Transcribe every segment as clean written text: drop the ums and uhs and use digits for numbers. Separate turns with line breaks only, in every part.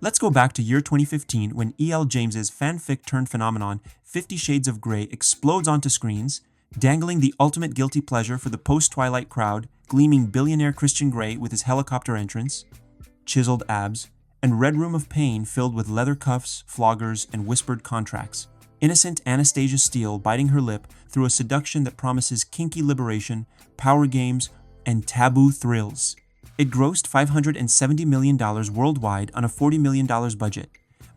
Let's go back to year 2015 when E.L. James's fanfic-turned-phenomenon 50 Shades of Grey explodes onto screens, dangling the ultimate guilty pleasure for the post-Twilight crowd, gleaming billionaire Christian Grey with his helicopter entrance, chiseled abs, and Red Room of Pain filled with leather cuffs, floggers, and whispered contracts. Innocent Anastasia Steele biting her lip through a seduction that promises kinky liberation, power games, and taboo thrills. It grossed $570 million worldwide on a $40 million budget,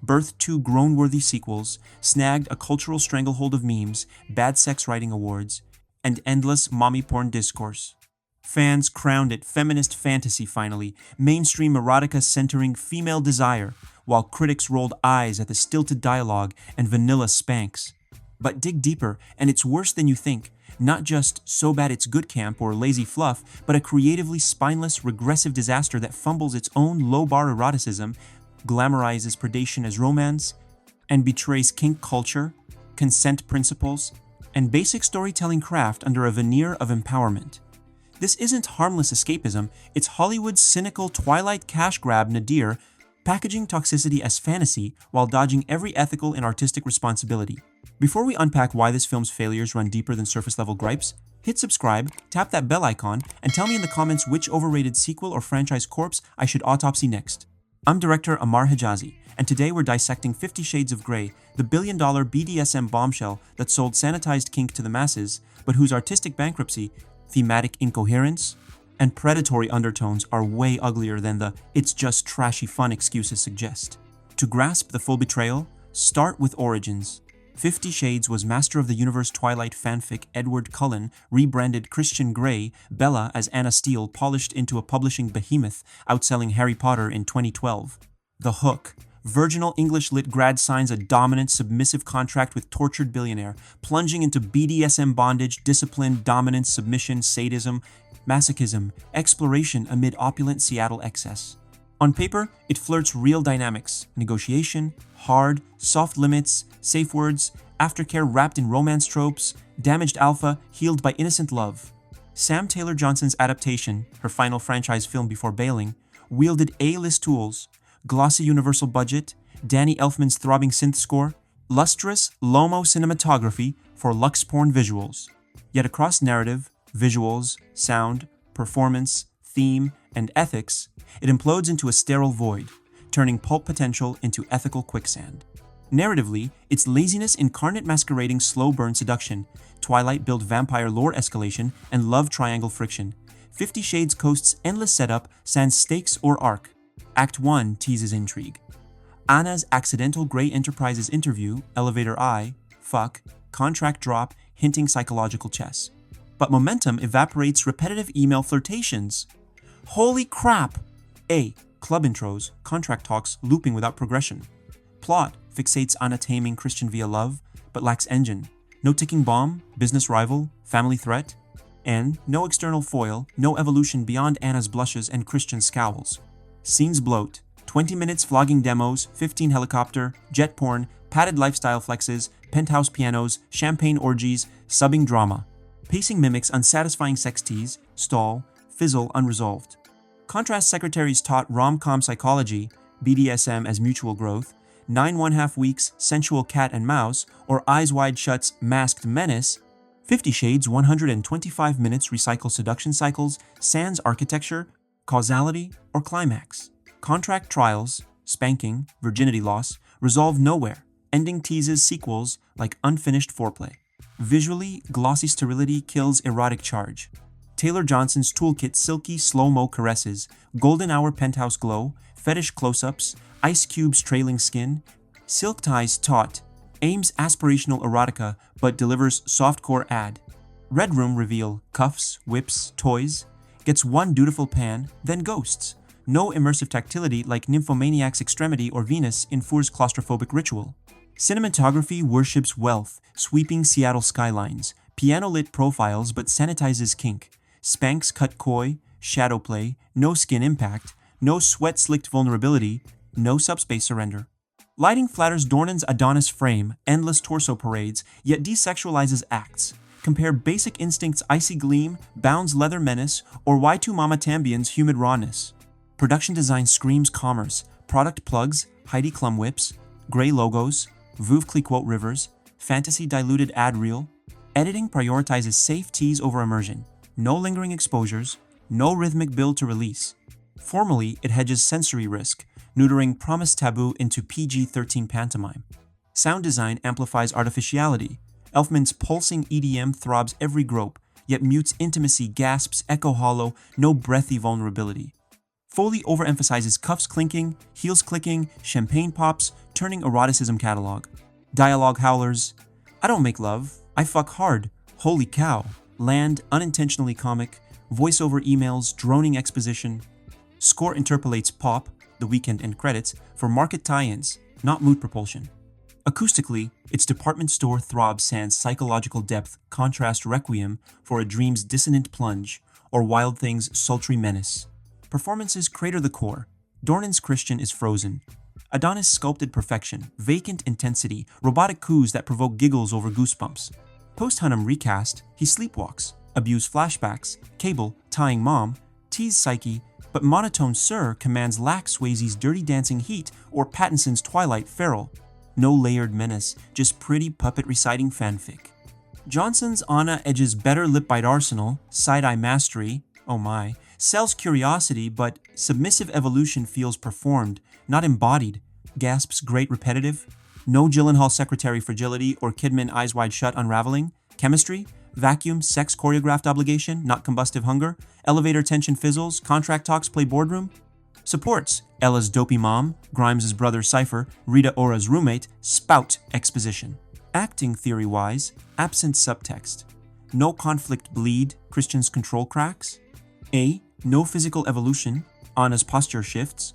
birthed two groan-worthy sequels, snagged a cultural stranglehold of memes, bad sex writing awards, and endless mommy porn discourse. Fans crowned it feminist fantasy finally, mainstream erotica centering female desire, while critics rolled eyes at the stilted dialogue and vanilla spanks. But dig deeper, and it's worse than you think. Not just so bad it's good camp or lazy fluff, but a creatively spineless, regressive disaster that fumbles its own low-bar eroticism, glamorizes predation as romance, and betrays kink culture, consent principles, and basic storytelling craft under a veneer of empowerment. This isn't harmless escapism, it's Hollywood's cynical Twilight cash grab nadir, packaging toxicity as fantasy while dodging every ethical and artistic responsibility. Before we unpack why this film's failures run deeper than surface-level gripes, hit subscribe, tap that bell icon, and tell me in the comments which overrated sequel or franchise corpse I should autopsy next. I'm director Ammar Hejazi, and today we're dissecting 50 Shades of Grey, the billion-dollar BDSM bombshell that sold sanitized kink to the masses, but whose artistic bankruptcy, thematic incoherence, and predatory undertones are way uglier than the "it's just trashy fun" excuses suggest. To grasp the full betrayal, start with origins. 50 Shades was Master of the Universe Twilight fanfic Edward Cullen rebranded Christian Grey, Bella as Anna Steele polished into a publishing behemoth, outselling Harry Potter in 2012. The hook. Virginal English lit grad signs a dominant, submissive contract with tortured billionaire, plunging into BDSM bondage, discipline, dominance, submission, sadism, masochism, exploration amid opulent Seattle excess. On paper, it flirts real dynamics, negotiation, hard, soft limits, safe words, aftercare wrapped in romance tropes, damaged alpha healed by innocent love. Sam Taylor Johnson's Adaptation, her final franchise film before bailing, wielded A-list tools, glossy universal budget, Danny Elfman's throbbing synth score, lustrous, Lomo cinematography for luxe porn visuals. Yet across narrative, visuals, sound, performance, theme, and ethics, it implodes into a sterile void, turning pulp potential into ethical quicksand. Narratively, it's laziness incarnate masquerading slow burn seduction, Twilight-built vampire lore escalation, and love triangle friction. 50 Shades coasts endless setup, sans stakes or arc. Act 1 teases intrigue. Anna's accidental Grey Enterprises interview, elevator eye, fuck, contract drop, hinting psychological chess. But momentum evaporates repetitive email flirtations. Holy crap! A. Club intros, contract talks looping without progression. Plot fixates Anna taming Christian via love, but lacks engine. No ticking bomb, business rival, family threat. And no external foil, no evolution beyond Anna's blushes and Christian's scowls. Scenes bloat, 20 minutes vlogging demos, 15 helicopter, jet porn, padded lifestyle flexes, penthouse pianos, champagne orgies, subbing drama. Pacing mimics unsatisfying sex tease, stall, fizzle unresolved. Contrast secretaries taught rom-com psychology, BDSM as mutual growth, 9 1/2 weeks, sensual cat and mouse, or Eyes Wide Shut's masked menace. 50 Shades 125 minutes recycle seduction cycles, sans architecture, causality, or climax. Contract trials, spanking, virginity loss, resolve nowhere, ending teases sequels like unfinished foreplay. Visually, glossy sterility kills erotic charge. Taylor Johnson's toolkit silky slow-mo caresses, golden hour penthouse glow, fetish close-ups, ice cubes trailing skin, silk ties taut, aims aspirational erotica but delivers softcore ad. Red Room reveal cuffs, whips, toys, gets one dutiful pan, then ghosts. No immersive tactility like Nymphomaniac's Extremity or Venus in Four's claustrophobic ritual. Cinematography worships wealth, sweeping Seattle skylines, piano-lit profiles but sanitizes kink. Spanks cut coy, shadow play, no skin impact, no sweat-slicked vulnerability, no subspace surrender. Lighting flatters Dornan's Adonis frame, endless torso parades, yet desexualizes acts. Compare Basic Instinct's icy gleam, Bound's leather menace, or Y2 Mama Tambien's humid rawness. Production design screams commerce, product plugs, Heidi Klum whips, gray logos, Veuve quote rivers, fantasy diluted ad reel. Editing prioritizes safe tease over immersion, no lingering exposures, no rhythmic build to release. Formally, it hedges sensory risk, neutering promised taboo into PG-13 pantomime. Sound design amplifies artificiality. Elfman's pulsing EDM throbs every grope, yet mutes intimacy, gasps, echo hollow, no breathy vulnerability. Foley overemphasizes cuffs clinking, heels clicking, champagne pops, turning eroticism catalog. Dialogue howlers, I don't make love, I fuck hard, holy cow. Land, unintentionally comic, voiceover emails, droning exposition. Score interpolates pop, the weekend end credits, for market tie-ins, not mood propulsion. Acoustically, its department store throb sans psychological depth contrast requiem for a dream's dissonant plunge, or Wild Thing's sultry menace. Performances crater the core. Dornan's Christian is frozen. Adonis' sculpted perfection, vacant intensity, robotic coups that provoke giggles over goosebumps. Post-Hunnam recast, he sleepwalks, abuse flashbacks, Cable, tying mom, tease Psyche, but monotone Sir commands lax Swayze's dirty dancing heat or Pattinson's Twilight feral. No layered menace, just pretty puppet reciting fanfic. Johnson's Anna edges better lip bite arsenal, side-eye mastery, oh my, sells curiosity, but submissive evolution feels performed, not embodied, gasps great repetitive. No Gyllenhaal secretary fragility or Kidman eyes wide shut unraveling. Chemistry, vacuum, sex choreographed obligation, not combustive hunger. Elevator tension fizzles, contract talks play boardroom. Supports, Ella's dopey mom, Grimes' brother Cypher, Rita Ora's roommate, spout exposition. Acting theory-wise, absent subtext. No conflict bleed, Christian's control cracks. A. No physical evolution, Anna's posture shifts.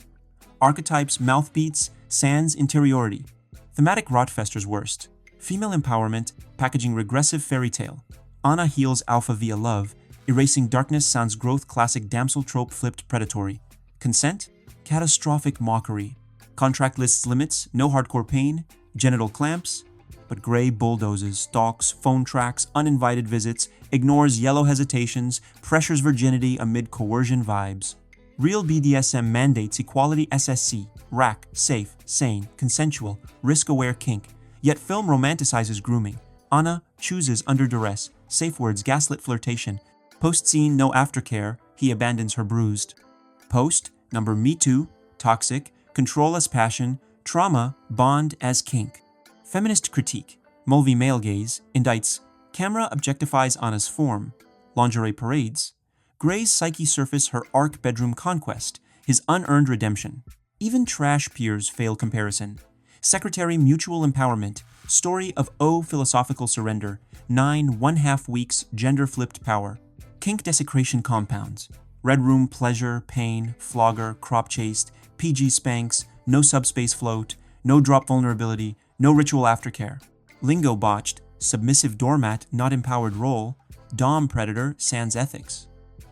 Archetypes, mouth beats, sans interiority. Thematic Rotfester's worst. Female empowerment, packaging regressive fairy tale. Anna heals alpha via love, erasing darkness sounds growth classic damsel trope flipped predatory. Consent? Catastrophic mockery. Contract lists limits, no hardcore pain, genital clamps, but gray bulldozes, stalks, phone tracks, uninvited visits, ignores yellow hesitations, pressures virginity amid coercion vibes. Real BDSM mandates equality SSC, rack, safe, sane, consensual, risk-aware kink, yet film romanticizes grooming. Anna chooses under duress, safe words gaslit flirtation. Post-scene no aftercare, he abandons her bruised. Post, number Me Too, toxic, control as passion, trauma, bond as kink. Feminist critique, Mulvey male gaze, indicts, camera objectifies Anna's form, lingerie parades. Gray's psyche surface her arc bedroom conquest, his unearned redemption. Even trash peers fail comparison. Secretary mutual empowerment, story of philosophical surrender, 9 1/2 weeks gender-flipped power. Kink desecration compounds, red room pleasure, pain, flogger, crop chased, PG spanks, no subspace float, no drop vulnerability, no ritual aftercare. Lingo botched, submissive doormat, not empowered role, dom predator, sans ethics.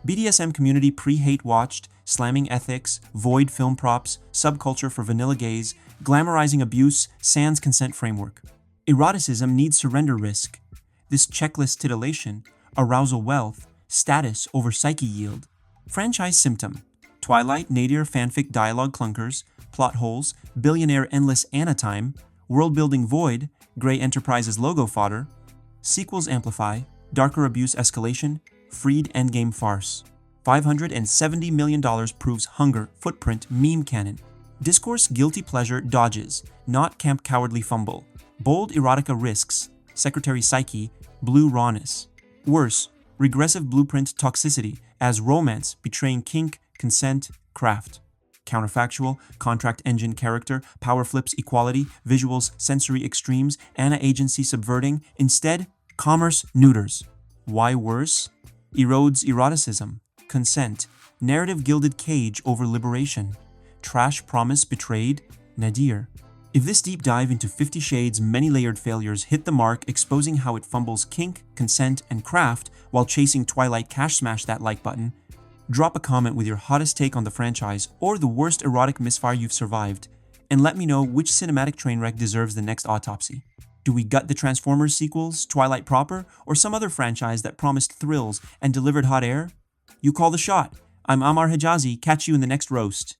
BDSM community pre-hate watched, slamming ethics, void film props, subculture for vanilla gaze, glamorizing abuse, sans consent framework. Eroticism needs surrender risk. This checklist titillation, arousal wealth, status over psyche yield. Franchise symptom, Twilight nadir fanfic dialogue clunkers, plot holes, billionaire endless Anna time, world-building void, Grey Enterprises logo fodder. Sequels amplify, darker abuse escalation, freed endgame farce. $570 million proves hunger, footprint, meme canon. Discourse guilty pleasure dodges, not camp cowardly fumble. Bold erotica risks, Secretary Psyche, blue rawness. Worse, regressive blueprint toxicity as romance betraying kink, consent, craft. Counterfactual, contract engine character, power flips equality, visuals sensory extremes, Anna agency subverting, instead, commerce neuters. Why worse? Erodes eroticism, consent, narrative gilded cage over liberation, trash promise betrayed, nadir. If this deep dive into 50 Shades' many-layered failures hit the mark, exposing how it fumbles kink, consent, and craft while chasing Twilight cash smash that like button, drop a comment with your hottest take on the franchise or the worst erotic misfire you've survived, and let me know which cinematic train wreck deserves the next autopsy. Do we gut the Transformers sequels, Twilight proper, or some other franchise that promised thrills and delivered hot air? You call the shot. I'm Ammar Hejazi. Catch you in the next roast.